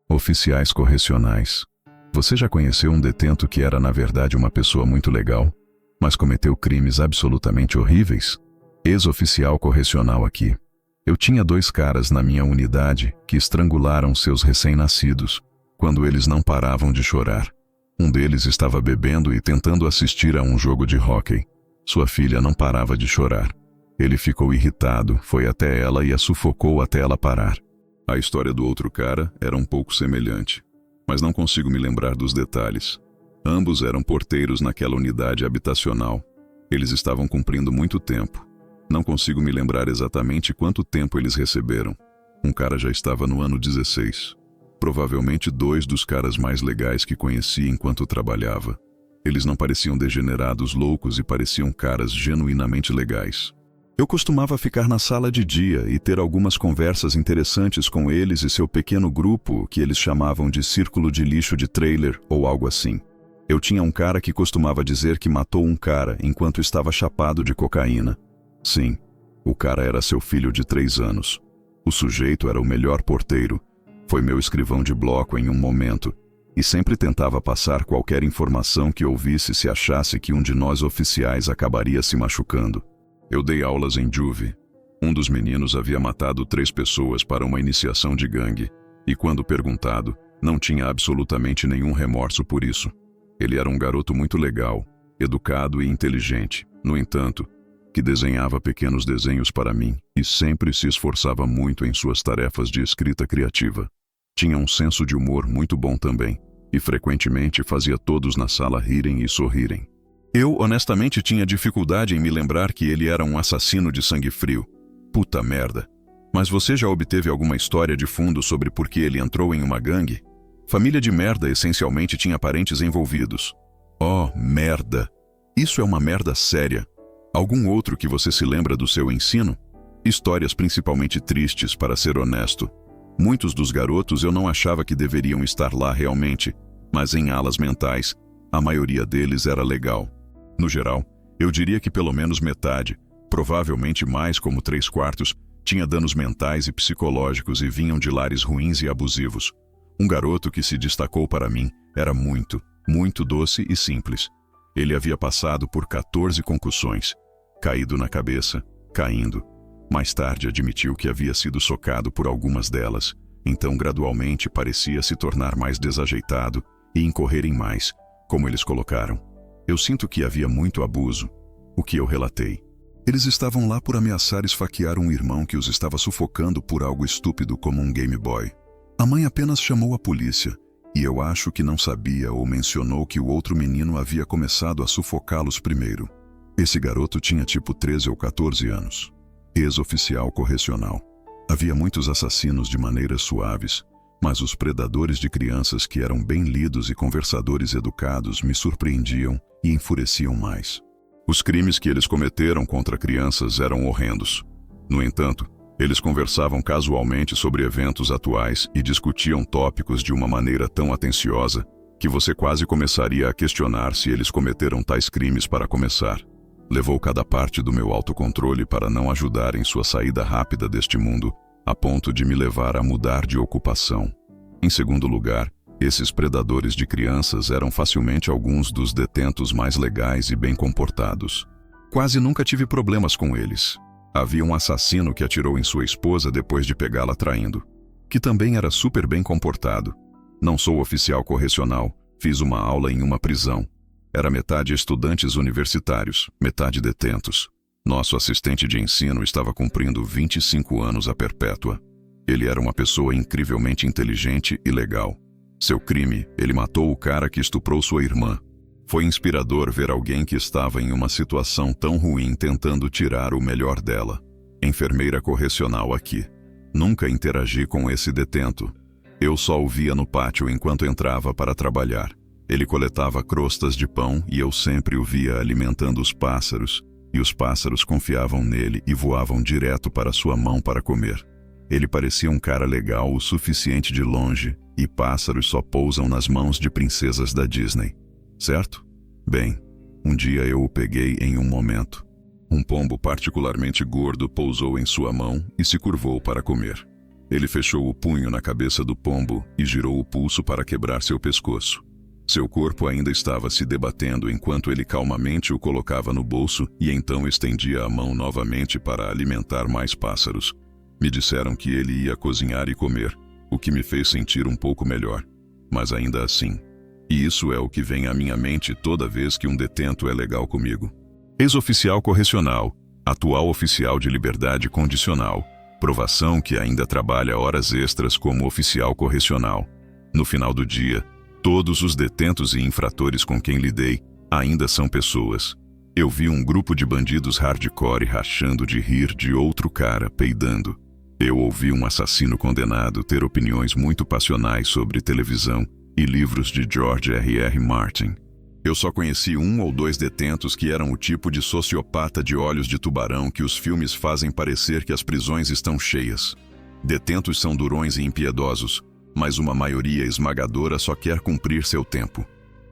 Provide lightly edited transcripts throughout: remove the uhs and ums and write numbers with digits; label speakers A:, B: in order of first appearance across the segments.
A: Oficiais correcionais. Você já conheceu um detento que era na verdade uma pessoa muito legal, mas cometeu crimes absolutamente horríveis? Ex-oficial correcional aqui. Eu tinha 2 caras na minha unidade que estrangularam seus recém-nascidos, quando eles não paravam de chorar. Um deles estava bebendo e tentando assistir a um jogo de hóquei. Sua filha não parava de chorar. Ele ficou irritado, foi até ela e a sufocou até ela parar. A história do outro cara era um pouco semelhante, mas não consigo me lembrar dos detalhes. Ambos eram porteiros naquela unidade habitacional. Eles estavam cumprindo muito tempo. Não consigo me lembrar exatamente quanto tempo eles receberam. Um cara já estava no ano 16. Provavelmente 2 dos caras mais legais que conheci enquanto trabalhava. Eles não pareciam degenerados loucos e pareciam caras genuinamente legais. Eu costumava ficar na sala de dia e ter algumas conversas interessantes com eles e seu pequeno grupo, que eles chamavam de círculo de lixo de trailer ou algo assim. Eu tinha um cara que costumava dizer que matou um cara enquanto estava chapado de cocaína. Sim, o cara era seu filho de 3 anos. O sujeito era o melhor porteiro. Foi meu escrivão de bloco em um momento, e sempre tentava passar qualquer informação que ouvisse se achasse que um de nós oficiais acabaria se machucando. Eu dei aulas em Juve. Um dos meninos havia matado 3 pessoas para uma iniciação de gangue, e quando perguntado, não tinha absolutamente nenhum remorso por isso. Ele era um garoto muito legal, educado e inteligente, no entanto, que desenhava pequenos desenhos para mim e sempre se esforçava muito em suas tarefas de escrita criativa. Tinha um senso de humor muito bom também, e frequentemente fazia todos na sala rirem e sorrirem. Eu, honestamente, tinha dificuldade em me lembrar que ele era um assassino de sangue frio. Puta merda. Mas você já obteve alguma história de fundo sobre por que ele entrou em uma gangue? Família de merda essencialmente tinha parentes envolvidos. Oh, merda. Isso é uma merda séria. Algum outro que você se lembra do seu ensino? Histórias principalmente tristes, para ser honesto. Muitos dos garotos eu não achava que deveriam estar lá realmente, mas em alas mentais, a maioria deles era legal. No geral, eu diria que pelo menos metade, provavelmente mais como 3/4, tinha danos mentais e psicológicos e vinham de lares ruins e abusivos. Um garoto que se destacou para mim era muito, muito doce e simples. Ele havia passado por 14 concussões, caído na cabeça, caindo. Mais tarde admitiu que havia sido socado por algumas delas, então gradualmente parecia se tornar mais desajeitado e incorrer em mais, como eles colocaram. Eu sinto que havia muito abuso, o que eu relatei. Eles estavam lá por ameaçar esfaquear um irmão que os estava sufocando por algo estúpido como um Game Boy. A mãe apenas chamou a polícia, e eu acho que não sabia ou mencionou que o outro menino havia começado a sufocá-los primeiro. Esse garoto tinha tipo 13 ou 14 anos. Ex-oficial correcional. Havia muitos assassinos de maneiras suaves, mas os predadores de crianças que eram bem lidos e conversadores educados me surpreendiam e enfureciam mais. Os crimes que eles cometeram contra crianças eram horrendos. No entanto, eles conversavam casualmente sobre eventos atuais e discutiam tópicos de uma maneira tão atenciosa que você quase começaria a questionar se eles cometeram tais crimes para começar. Levou cada parte do meu autocontrole para não ajudar em sua saída rápida deste mundo, a ponto de me levar a mudar de ocupação. Em segundo lugar, esses predadores de crianças eram facilmente alguns dos detentos mais legais e bem comportados. Quase nunca tive problemas com eles. Havia um assassino que atirou em sua esposa depois de pegá-la traindo, que também era super bem comportado. Não sou oficial correcional, fiz uma aula em uma prisão. Era metade estudantes universitários, metade detentos. Nosso assistente de ensino estava cumprindo 25 anos a perpétua. Ele era uma pessoa incrivelmente inteligente e legal. Seu crime, ele matou o cara que estuprou sua irmã. Foi inspirador ver alguém que estava em uma situação tão ruim tentando tirar o melhor dela. Enfermeira correcional aqui. Nunca interagi com esse detento. Eu só o via no pátio enquanto entrava para trabalhar. Ele coletava crostas de pão e eu sempre o via alimentando os pássaros, e os pássaros confiavam nele e voavam direto para sua mão para comer. Ele parecia um cara legal o suficiente de longe, e pássaros só pousam nas mãos de princesas da Disney. Certo? Bem, um dia eu o peguei em um momento. Um pombo particularmente gordo pousou em sua mão e se curvou para comer. Ele fechou o punho na cabeça do pombo e girou o pulso para quebrar seu pescoço. Seu corpo ainda estava se debatendo enquanto ele calmamente o colocava no bolso e então estendia a mão novamente para alimentar mais pássaros. Me disseram que ele ia cozinhar e comer, o que me fez sentir um pouco melhor. Mas ainda assim. E isso é o que vem à minha mente toda vez que um detento é legal comigo. Ex-oficial correcional, atual oficial de liberdade condicional, provação que ainda trabalha horas extras como oficial correcional. No final do dia, todos os detentos e infratores com quem lidei ainda são pessoas. Eu vi um grupo de bandidos hardcore rachando de rir de outro cara peidando. Eu ouvi um assassino condenado ter opiniões muito passionais sobre televisão e livros de George R.R. Martin. Eu só conheci 1 ou 2 detentos que eram o tipo de sociopata de olhos de tubarão que os filmes fazem parecer que as prisões estão cheias. Detentos são durões e impiedosos, mas uma maioria esmagadora só quer cumprir seu tempo.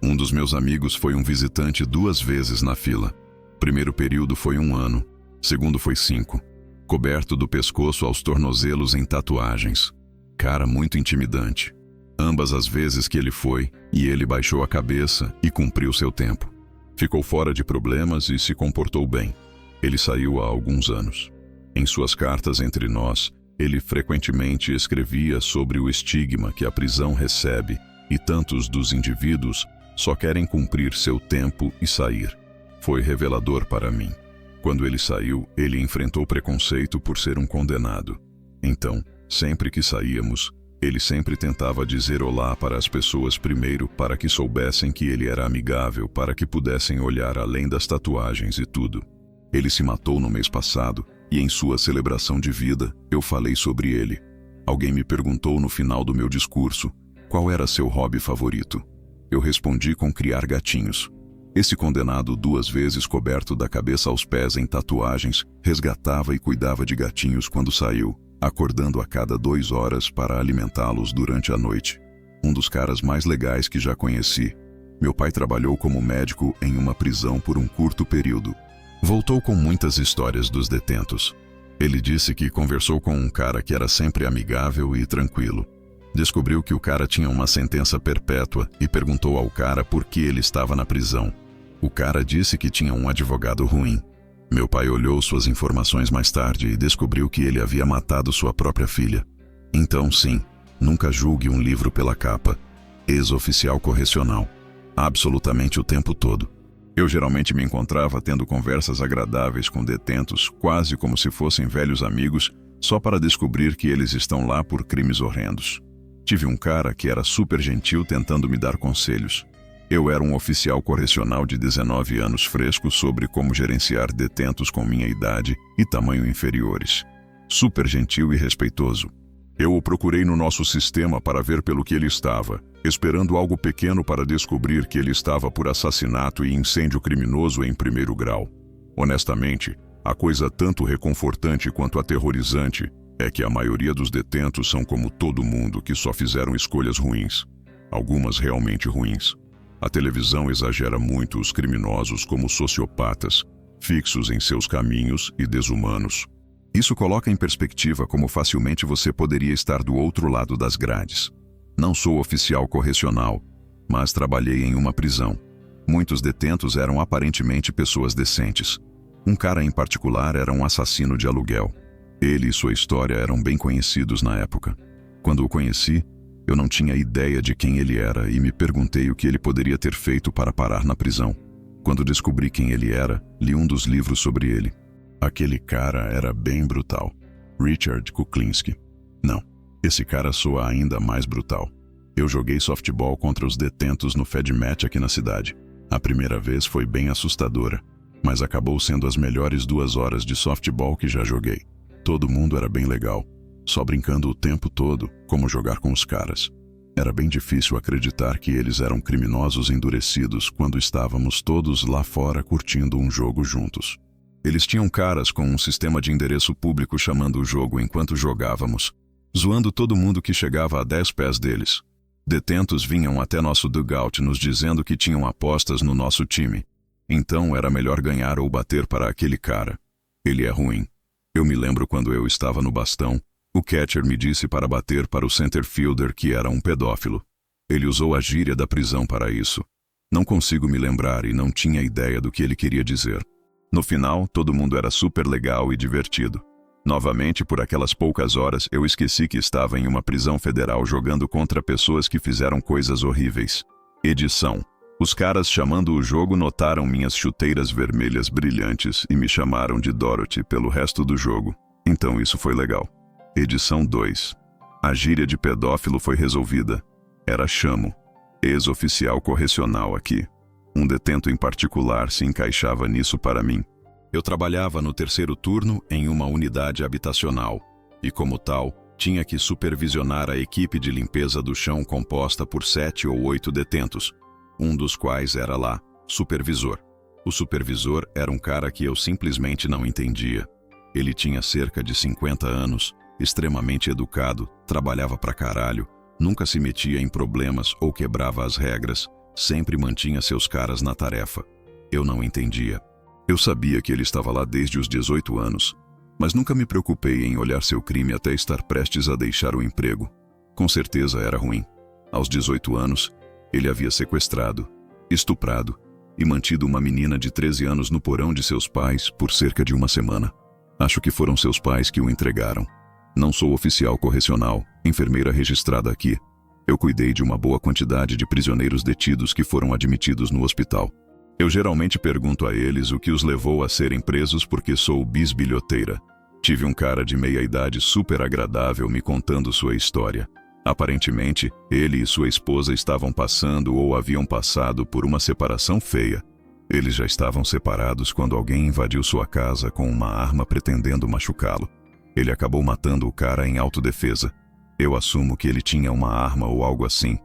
A: Um dos meus amigos foi um visitante 2 vezes na fila. Primeiro período foi 1 ano, segundo foi 5. Coberto do pescoço aos tornozelos em tatuagens. Cara muito intimidante. Ambas as vezes que ele foi, e ele baixou a cabeça e cumpriu seu tempo. Ficou fora de problemas e se comportou bem. Ele saiu há alguns anos. Em suas cartas entre nós, ele frequentemente escrevia sobre o estigma que a prisão recebe e tantos dos indivíduos só querem cumprir seu tempo e sair. Foi revelador para mim. Quando ele saiu, ele enfrentou preconceito por ser um condenado. Então, sempre que saíamos, ele sempre tentava dizer olá para as pessoas primeiro para que soubessem que ele era amigável, para que pudessem olhar além das tatuagens e tudo. Ele se matou no mês passado e em sua celebração de vida eu falei sobre ele. Alguém me perguntou no final do meu discurso qual era seu hobby favorito. Eu respondi com criar gatinhos. Esse condenado 2 vezes coberto da cabeça aos pés em tatuagens, resgatava e cuidava de gatinhos quando saiu, acordando a cada 2 horas para alimentá-los durante a noite. Um dos caras mais legais que já conheci. Meu pai trabalhou como médico em uma prisão por um curto período. Voltou com muitas histórias dos detentos. Ele disse que conversou com um cara que era sempre amigável e tranquilo. Descobriu que o cara tinha uma sentença perpétua e perguntou ao cara por que ele estava na prisão. O cara disse que tinha um advogado ruim. Meu pai olhou suas informações mais tarde e descobriu que ele havia matado sua própria filha. Então, sim, nunca julgue um livro pela capa. Ex-oficial correcional. Absolutamente o tempo todo. Eu geralmente me encontrava tendo conversas agradáveis com detentos, quase como se fossem velhos amigos, só para descobrir que eles estão lá por crimes horrendos. Tive um cara que era super gentil tentando me dar conselhos. Eu era um oficial correcional de 19 anos fresco sobre como gerenciar detentos com minha idade e tamanho inferiores. Super gentil e respeitoso. Eu o procurei no nosso sistema para ver pelo que ele estava, esperando algo pequeno para descobrir que ele estava por assassinato e incêndio criminoso em 1º grau. Honestamente, a coisa tanto reconfortante quanto aterrorizante é que a maioria dos detentos são como todo mundo que só fizeram escolhas ruins. Algumas realmente ruins. A televisão exagera muito os criminosos como sociopatas, fixos em seus caminhos e desumanos. Isso coloca em perspectiva como facilmente você poderia estar do outro lado das grades. Não sou oficial correcional, mas trabalhei em uma prisão. Muitos detentos eram aparentemente pessoas decentes. Um cara em particular era um assassino de aluguel. Ele e sua história eram bem conhecidos na época. Quando o conheci, eu não tinha ideia de quem ele era e me perguntei o que ele poderia ter feito para parar na prisão. Quando descobri quem ele era, li um dos livros sobre ele. Aquele cara era bem brutal. Richard Kuklinski. Não, esse cara soa ainda mais brutal. Eu joguei softball contra os detentos no Fed Match aqui na cidade. A primeira vez foi bem assustadora, mas acabou sendo as melhores 2 horas de softball que já joguei. Todo mundo era bem legal. Só brincando o tempo todo, como jogar com os caras. Era bem difícil acreditar que eles eram criminosos endurecidos quando estávamos todos lá fora curtindo um jogo juntos. Eles tinham caras com um sistema de endereço público chamando o jogo enquanto jogávamos, zoando todo mundo que chegava a 10 pés deles. Detentos vinham até nosso dugout nos dizendo que tinham apostas no nosso time. Então era melhor ganhar ou bater para aquele cara. Ele é ruim. Eu me lembro quando eu estava no bastão, O catcher me disse para bater para o center fielder que era um pedófilo. Ele usou a gíria da prisão para isso. Não consigo me lembrar e não tinha ideia do que ele queria dizer. No final, todo mundo era super legal e divertido. Novamente, por aquelas poucas horas, eu esqueci que estava em uma prisão federal jogando contra pessoas que fizeram coisas horríveis. Edição. Os caras chamando o jogo notaram minhas chuteiras vermelhas brilhantes e me chamaram de Dorothy pelo resto do jogo. Então isso foi legal. Edição 2. A gíria de pedófilo foi resolvida. Era chamo. Ex-oficial correcional aqui. Um detento em particular se encaixava nisso para mim. Eu trabalhava no terceiro turno em uma unidade habitacional e, como tal, tinha que supervisionar a equipe de limpeza do chão composta por 7 ou 8 detentos, um dos quais era lá, supervisor. O supervisor era um cara que eu simplesmente não entendia. Ele tinha cerca de 50 anos, extremamente educado, trabalhava pra caralho, nunca se metia em problemas ou quebrava as regras, sempre mantinha seus caras na tarefa. Eu não entendia. Eu sabia que ele estava lá desde os 18 anos, mas nunca me preocupei em olhar seu crime até estar prestes a deixar o emprego. Com certeza era ruim. Aos 18 anos, ele havia sequestrado, estuprado e mantido uma menina de 13 anos no porão de seus pais por cerca de uma semana. Acho que foram seus pais que o entregaram. Não sou oficial correcional, enfermeira registrada aqui. Eu cuidei de uma boa quantidade de prisioneiros detidos que foram admitidos no hospital. Eu geralmente pergunto a eles o que os levou a serem presos porque sou bisbilhoteira. Tive um cara de meia-idade super agradável me contando sua história. Aparentemente, ele e sua esposa estavam passando ou haviam passado por uma separação feia. Eles já estavam separados quando alguém invadiu sua casa com uma arma pretendendo machucá-lo. Ele acabou matando o cara em autodefesa. Eu assumo que ele tinha uma arma ou algo assim,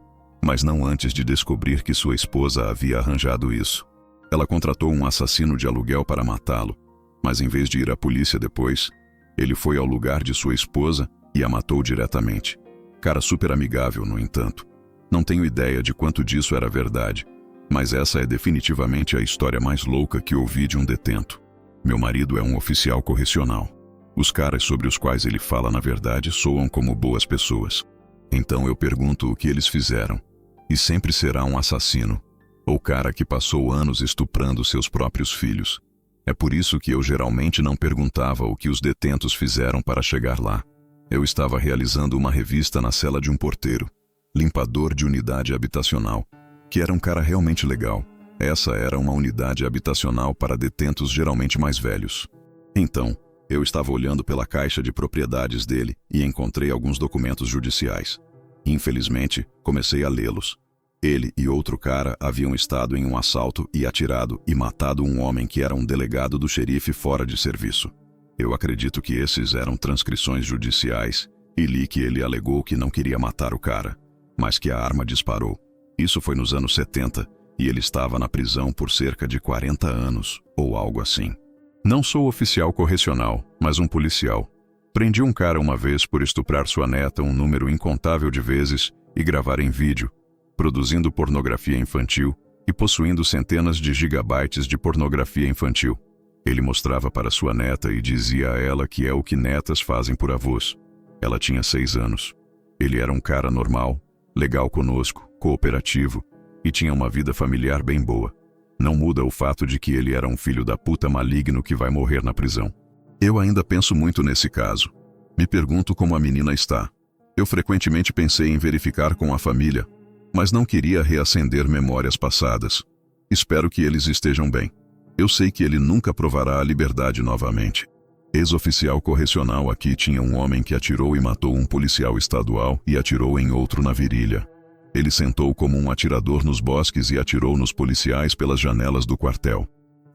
A: mas não antes de descobrir que sua esposa havia arranjado isso. Ela contratou um assassino de aluguel para matá-lo, mas em vez de ir à polícia depois, ele foi ao lugar de sua esposa e a matou diretamente. Cara super amigável, no entanto. Não tenho ideia de quanto disso era verdade, mas essa é definitivamente a história mais louca que ouvi de um detento. Meu marido é um oficial correcional. Os caras sobre os quais ele fala na verdade soam como boas pessoas. Então eu pergunto o que eles fizeram. E sempre será um assassino, ou cara que passou anos estuprando seus próprios filhos. É por isso que eu geralmente não perguntava o que os detentos fizeram para chegar lá. Eu estava realizando uma revista na cela de um porteiro, limpador de unidade habitacional, que era um cara realmente legal. Essa era uma unidade habitacional para detentos geralmente mais velhos. Então, eu estava olhando pela caixa de propriedades dele e encontrei alguns documentos judiciais. Infelizmente, comecei a lê-los. Ele e outro cara haviam estado em um assalto e atirado e matado um homem que era um delegado do xerife fora de serviço. Eu acredito que esses eram transcrições judiciais e li que ele alegou que não queria matar o cara, mas que a arma disparou. Isso foi nos anos 70 e ele estava na prisão por cerca de 40 anos, ou algo assim. Não sou oficial correcional, mas um policial. Prendi um cara uma vez por estuprar sua neta um número incontável de vezes e gravar em vídeo, produzindo pornografia infantil e possuindo centenas de gigabytes de pornografia infantil. Ele mostrava para sua neta e dizia a ela que é o que netas fazem por avós. Ela tinha 6 anos. Ele era um cara normal, legal conosco, cooperativo e tinha uma vida familiar bem boa. Não muda o fato de que ele era um filho da puta maligno que vai morrer na prisão. Eu ainda penso muito nesse caso. Me pergunto como a menina está. Eu frequentemente pensei em verificar com a família, mas não queria reacender memórias passadas. Espero que eles estejam bem. Eu sei que ele nunca provará a liberdade novamente. Ex-oficial correcional aqui tinha um homem que atirou e matou um policial estadual e atirou em outro na virilha. Ele sentou como um atirador nos bosques e atirou nos policiais pelas janelas do quartel.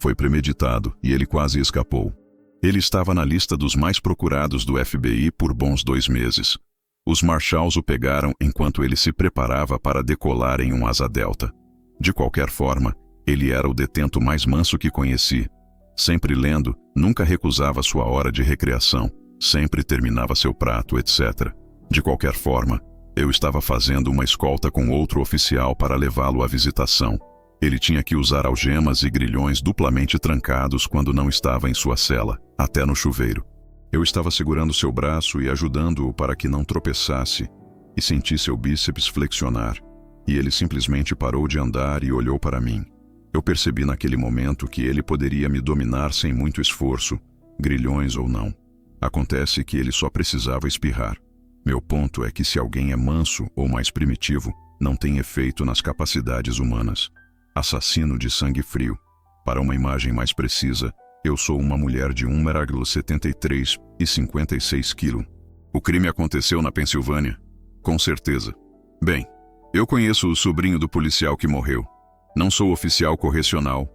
A: Foi premeditado e ele quase escapou. Ele estava na lista dos mais procurados do FBI por bons 2 meses. Os marshals o pegaram enquanto ele se preparava para decolar em um asa delta. De qualquer forma, ele era o detento mais manso que conheci. Sempre lendo, nunca recusava sua hora de recreação, sempre terminava seu prato, etc. De qualquer forma, eu estava fazendo uma escolta com outro oficial para levá-lo à visitação. Ele tinha que usar algemas e grilhões duplamente trancados quando não estava em sua cela, até no chuveiro. Eu estava segurando seu braço e ajudando-o para que não tropeçasse, e senti seu bíceps flexionar, e ele simplesmente parou de andar e olhou para mim. Eu percebi naquele momento que ele poderia me dominar sem muito esforço, grilhões ou não. Acontece que ele só precisava espirrar. Meu ponto é que se alguém é manso ou mais primitivo, não tem efeito nas capacidades humanas. Assassino de sangue frio. Para uma imagem mais precisa, eu sou uma mulher de 1,73 e 56 kg. O crime aconteceu na Pensilvânia? Com certeza. Bem, eu conheço o sobrinho do policial que morreu. Não sou oficial correcional,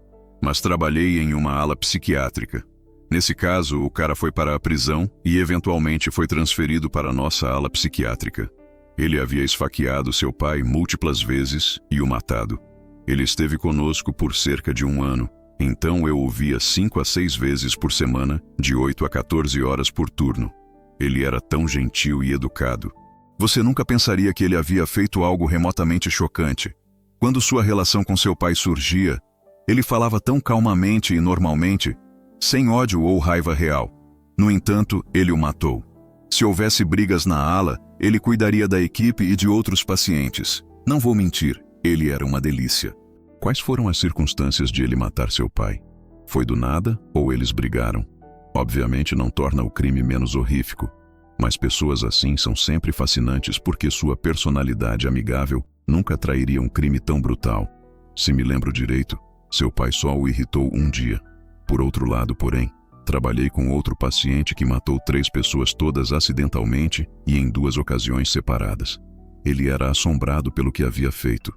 A: mas trabalhei em uma ala psiquiátrica. Nesse caso, o cara foi para a prisão e eventualmente foi transferido para a nossa ala psiquiátrica. Ele havia esfaqueado seu pai múltiplas vezes e o matado. Ele esteve conosco por cerca de 1 ano, então eu o via 5 a 6 vezes por semana, de 8 a 14 horas por turno. Ele era tão gentil e educado. Você nunca pensaria que ele havia feito algo remotamente chocante. Quando sua relação com seu pai surgia, ele falava tão calmamente e normalmente, sem ódio ou raiva real. No entanto, ele o matou. Se houvesse brigas na ala, ele cuidaria da equipe e de outros pacientes. Não vou mentir, ele era uma delícia. Quais foram as circunstâncias de ele matar seu pai? Foi do nada ou eles brigaram? Obviamente não torna o crime menos horrífico, mas pessoas assim são sempre fascinantes porque sua personalidade amigável nunca trairia um crime tão brutal. Se me lembro direito, seu pai só o irritou um dia. Por outro lado, porém, trabalhei com outro paciente que matou 3 pessoas todas acidentalmente e em 2 ocasiões separadas. Ele era assombrado pelo que havia feito.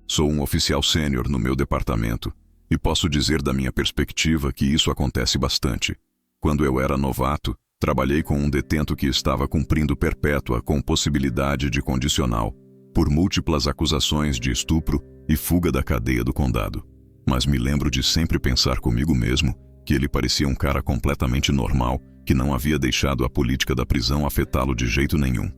A: Sou um oficial sênior no meu departamento e posso dizer da minha perspectiva que isso acontece bastante. Quando eu era novato, trabalhei com um detento que estava cumprindo perpétua com possibilidade de condicional, por múltiplas acusações de estupro e fuga da cadeia do condado. Mas me lembro de sempre pensar comigo mesmo que ele parecia um cara completamente normal, que não havia deixado a política da prisão afetá-lo de jeito nenhum.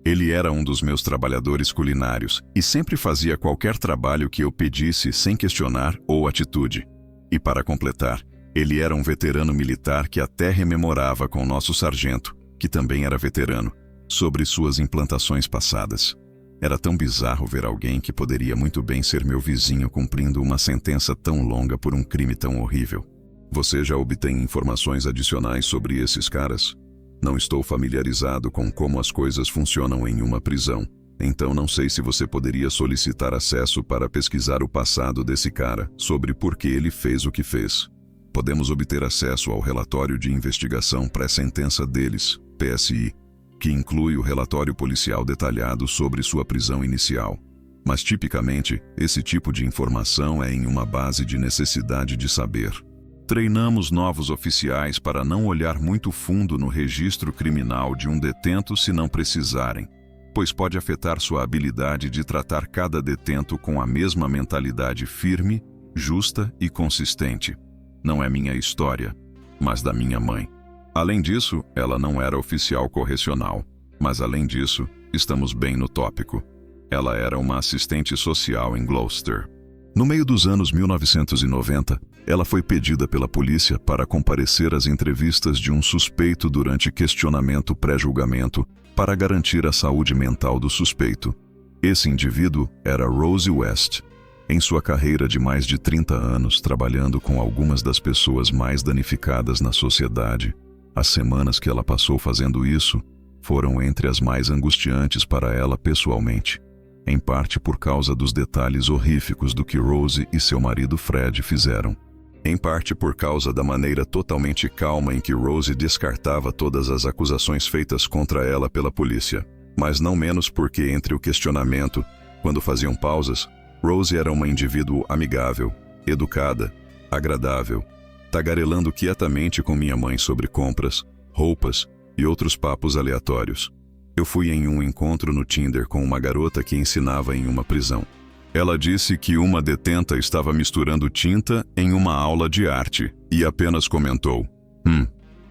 A: Ele era um dos meus trabalhadores culinários e sempre fazia qualquer trabalho que eu pedisse sem questionar ou atitude. E para completar, ele era um veterano militar que até rememorava com nosso sargento, que também era veterano, sobre suas implantações passadas. Era tão bizarro ver alguém que poderia muito bem ser meu vizinho cumprindo uma sentença tão longa por um crime tão horrível. Você já obtém informações adicionais sobre esses caras? Não estou familiarizado com como as coisas funcionam em uma prisão, então não sei se você poderia solicitar acesso para pesquisar o passado desse cara, sobre por que ele fez o que fez. Podemos obter acesso ao relatório de investigação pré-sentença deles, PSI, que inclui o relatório policial detalhado sobre sua prisão inicial. Mas tipicamente, esse tipo de informação é em uma base de necessidade de saber. Treinamos novos oficiais para não olhar muito fundo no registro criminal de um detento se não precisarem, pois pode afetar sua habilidade de tratar cada detento com a mesma mentalidade firme, justa e consistente. Não é minha história, mas da minha mãe. Além disso, ela não era oficial correcional, mas além disso, estamos bem no tópico. Ela era uma assistente social em Gloucester. No meio dos anos 1990, ela foi pedida pela polícia para comparecer às entrevistas de um suspeito durante questionamento pré-julgamento para garantir a saúde mental do suspeito. Esse indivíduo era Rosie West. Em sua carreira de mais de 30 anos trabalhando com algumas das pessoas mais danificadas na sociedade, as semanas que ela passou fazendo isso foram entre as mais angustiantes para ela pessoalmente, em parte por causa dos detalhes horríficos do que Rosie e seu marido Fred fizeram. Em parte por causa da maneira totalmente calma em que Rosie descartava todas as acusações feitas contra ela pela polícia, mas não menos porque entre o questionamento, quando faziam pausas, Rosie era uma indivíduo amigável, educada, agradável, tagarelando quietamente com minha mãe sobre compras, roupas e outros papos aleatórios. Eu fui em um encontro no Tinder com uma garota que ensinava em uma prisão. Ela disse que uma detenta estava misturando tinta em uma aula de arte e apenas comentou: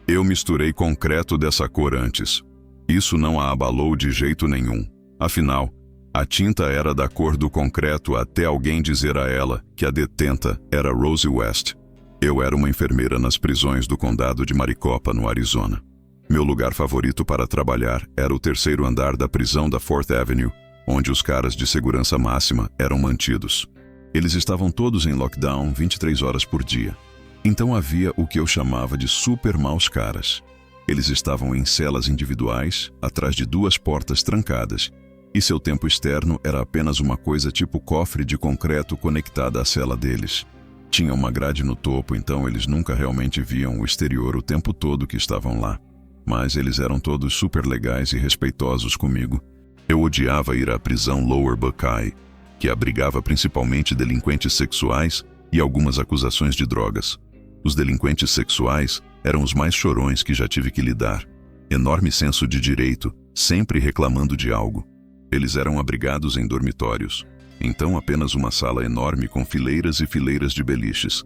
A: eu misturei concreto dessa cor antes. Isso não a abalou de jeito nenhum. Afinal, a tinta era da cor do concreto até alguém dizer a ela que a detenta era Rosie West. Eu era uma enfermeira nas prisões do condado de Maricopa, no Arizona. Meu lugar favorito para trabalhar era o terceiro andar da prisão da Fourth Avenue, onde os caras de segurança máxima eram mantidos. Eles estavam todos em lockdown 23 horas por dia. Então havia o que eu chamava de super maus caras. Eles estavam em celas individuais, atrás de 2 portas trancadas, e seu tempo externo era apenas uma coisa tipo cofre de concreto conectada à cela deles. Tinha uma grade no topo, então eles nunca realmente viam o exterior o tempo todo que estavam lá. Mas eles eram todos super legais e respeitosos comigo. Eu odiava ir à prisão Lower Buckeye, que abrigava principalmente delinquentes sexuais e algumas acusações de drogas. Os delinquentes sexuais eram os mais chorões que já tive que lidar. Enorme senso de direito, sempre reclamando de algo. Eles eram abrigados em dormitórios, então apenas uma sala enorme com fileiras e fileiras de beliches.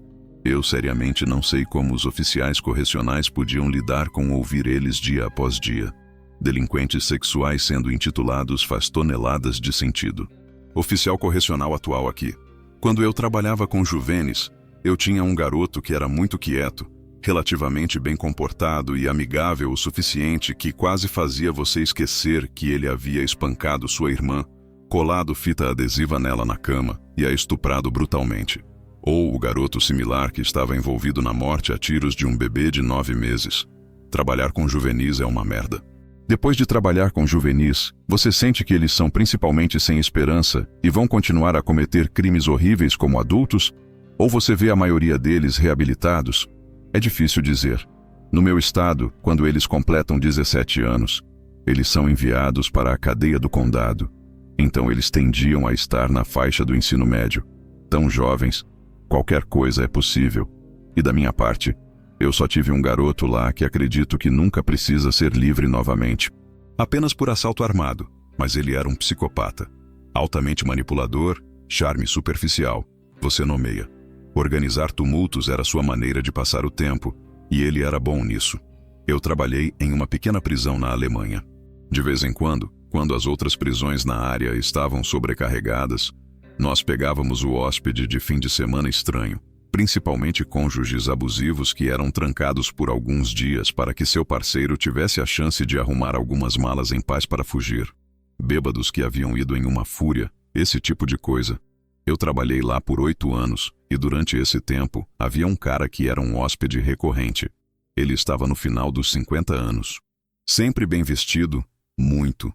A: Eu seriamente não sei como os oficiais correcionais podiam lidar com ouvir eles dia após dia. Delinquentes sexuais sendo intitulados faz toneladas de sentido. Oficial correcional atual aqui. Quando eu trabalhava com juvenes, eu tinha um garoto que era muito quieto, relativamente bem comportado e amigável o suficiente que quase fazia você esquecer que ele havia espancado sua irmã, colado fita adesiva nela na cama e a estuprado brutalmente. Ou o garoto similar que estava envolvido na morte a tiros de um bebê de 9 meses. Trabalhar com juvenis é uma merda. Depois de trabalhar com juvenis, você sente que eles são principalmente sem esperança e vão continuar a cometer crimes horríveis como adultos? Ou você vê a maioria deles reabilitados? É difícil dizer. No meu estado, quando eles completam 17 anos, eles são enviados para a cadeia do condado. Então eles tendiam a estar na faixa do ensino médio. Tão jovens, qualquer coisa é possível. E da minha parte, eu só tive um garoto lá que acredito que nunca precisa ser livre novamente. Apenas por assalto armado, mas ele era um psicopata. Altamente manipulador, charme superficial. Você nomeia. Organizar tumultos era sua maneira de passar o tempo, e ele era bom nisso. Eu trabalhei em uma pequena prisão na Alemanha. De vez em quando as outras prisões na área estavam sobrecarregadas, nós pegávamos o hóspede de fim de semana estranho, principalmente cônjuges abusivos que eram trancados por alguns dias para que seu parceiro tivesse a chance de arrumar algumas malas em paz para fugir. Bêbados que haviam ido em uma fúria, esse tipo de coisa. Eu trabalhei lá por 8 anos, e durante esse tempo, havia um cara que era um hóspede recorrente. Ele estava no final dos 50 anos. Sempre bem vestido, muito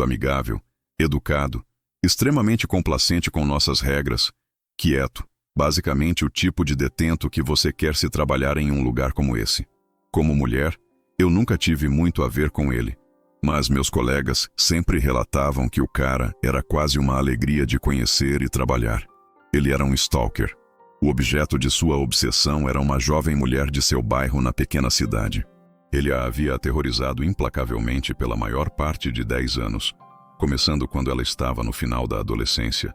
A: amigável, educado, extremamente complacente com nossas regras, quieto, basicamente o tipo de detento que você quer se trabalhar em um lugar como esse. Como mulher, eu nunca tive muito a ver com ele, mas meus colegas sempre relatavam que o cara era quase uma alegria de conhecer e trabalhar. Ele era um stalker. O objeto de sua obsessão era uma jovem mulher de seu bairro na pequena cidade. Ele a havia aterrorizado implacavelmente pela maior parte de 10 anos, começando quando ela estava no final da adolescência.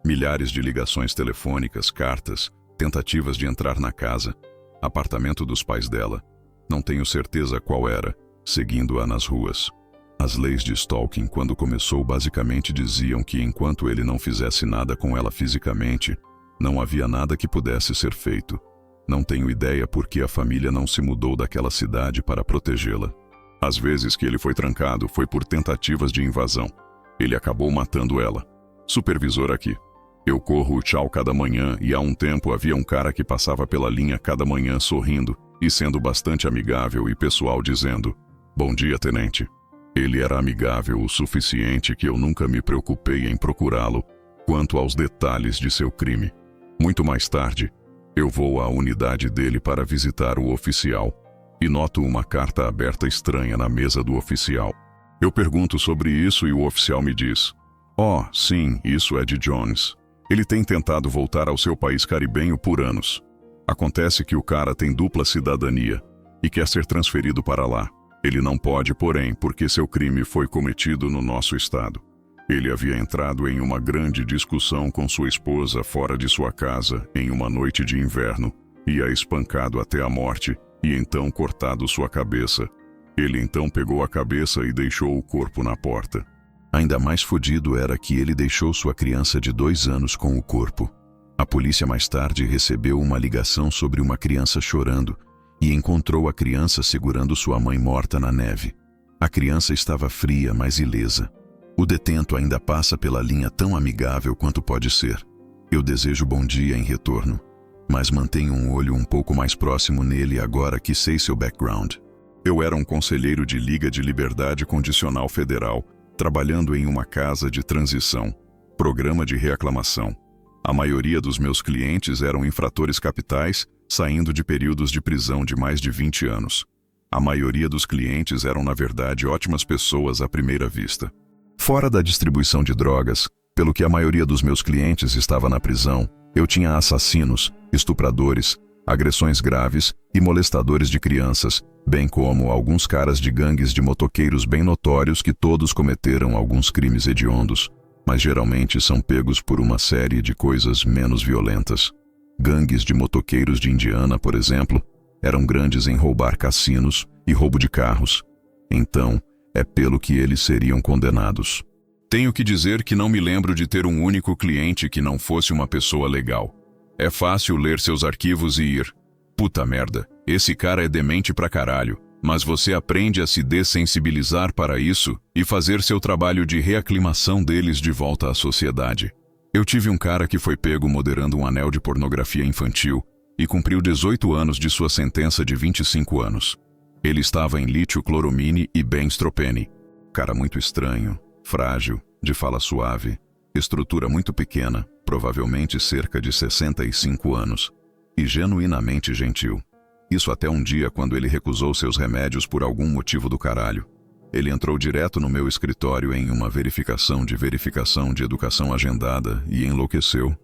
A: Milhares de ligações telefônicas, cartas, tentativas de entrar na casa, apartamento dos pais dela, não tenho certeza qual era, seguindo-a nas ruas. As leis de stalking, quando começou, basicamente diziam que enquanto ele não fizesse nada com ela fisicamente, não havia nada que pudesse ser feito. Não tenho ideia por que a família não se mudou daquela cidade para protegê-la. Às vezes que ele foi trancado foi por tentativas de invasão. Ele acabou matando ela. Supervisor aqui. Eu corro o tchau cada manhã e há um tempo havia um cara que passava pela linha cada manhã sorrindo e sendo bastante amigável e pessoal dizendo: "Bom dia, tenente." Ele era amigável o suficiente que eu nunca me preocupei em procurá-lo quanto aos detalhes de seu crime. Muito mais tarde, eu vou à unidade dele para visitar o oficial e noto uma carta aberta estranha na mesa do oficial. Eu pergunto sobre isso e o oficial me diz: "Oh, sim, isso é de Jones. Ele tem tentado voltar ao seu país caribenho por anos. Acontece que o cara tem dupla cidadania e quer ser transferido para lá. Ele não pode, porém, porque seu crime foi cometido no nosso estado. Ele havia entrado em uma grande discussão com sua esposa fora de sua casa em uma noite de inverno e a espancado até a morte e então cortado sua cabeça. Ele então pegou a cabeça e deixou o corpo na porta. Ainda mais fodido era que ele deixou sua criança de 2 anos com o corpo. A polícia mais tarde recebeu uma ligação sobre uma criança chorando e encontrou a criança segurando sua mãe morta na neve. A criança estava fria, mas ilesa. O detento ainda passa pela linha tão amigável quanto pode ser. Eu desejo bom dia em retorno, mas mantenho um olho um pouco mais próximo nele agora que sei seu background. Eu era um conselheiro de Liga de Liberdade Condicional Federal, trabalhando em uma casa de transição, programa de reaclamação. A maioria dos meus clientes eram infratores capitais, saindo de períodos de prisão de mais de 20 anos. A maioria dos clientes eram, na verdade, ótimas pessoas à primeira vista. Fora da distribuição de drogas, pelo que a maioria dos meus clientes estava na prisão, eu tinha assassinos, estupradores, agressões graves e molestadores de crianças, bem como alguns caras de gangues de motoqueiros bem notórios que todos cometeram alguns crimes hediondos, mas geralmente são pegos por uma série de coisas menos violentas. Gangues de motoqueiros de Indiana, por exemplo, eram grandes em roubar cassinos e roubo de carros. Então, é pelo que eles seriam condenados. Tenho que dizer que não me lembro de ter um único cliente que não fosse uma pessoa legal. É fácil ler seus arquivos e ir: puta merda, esse cara é demente pra caralho, mas você aprende a se dessensibilizar para isso e fazer seu trabalho de reaclimação deles de volta à sociedade. Eu tive um cara que foi pego moderando um anel de pornografia infantil e cumpriu 18 anos de sua sentença de 25 anos. Ele estava em lítio-cloromine e benztropene. Cara muito estranho, frágil, de fala suave, estrutura muito pequena, provavelmente cerca de 65 anos, e genuinamente gentil. Isso até um dia quando ele recusou seus remédios por algum motivo do caralho. Ele entrou direto no meu escritório em uma verificação de educação agendada e enlouqueceu.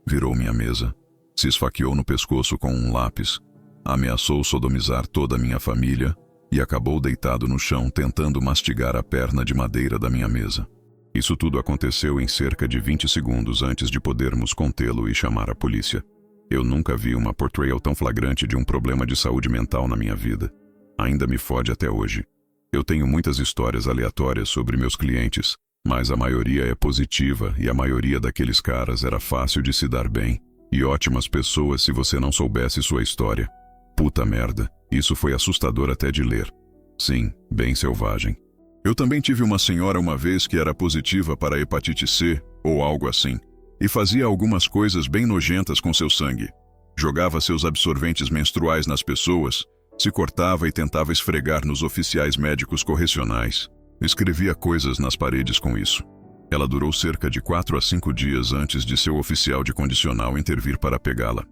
A: Virou minha mesa, se esfaqueou no pescoço com um lápis, ameaçou sodomizar toda a minha família e acabou deitado no chão tentando mastigar a perna de madeira da minha mesa. Isso tudo aconteceu em cerca de 20 segundos antes de podermos contê-lo e chamar a polícia. Eu nunca vi uma portrayal tão flagrante de um problema de saúde mental na minha vida. Ainda me fode até hoje. Eu tenho muitas histórias aleatórias sobre meus clientes, mas a maioria é positiva e a maioria daqueles caras era fácil de se dar bem e ótimas pessoas se você não soubesse sua história. Puta merda, isso foi assustador até de ler. Sim, bem selvagem. Eu também tive uma senhora uma vez que era positiva para a hepatite C, ou algo assim, e fazia algumas coisas bem nojentas com seu sangue. Jogava seus absorventes menstruais nas pessoas, se cortava e tentava esfregar nos oficiais médicos correcionais. Escrevia coisas nas paredes com isso. Ela durou cerca de 4 a 5 dias antes de seu oficial de condicional intervir para pegá-la.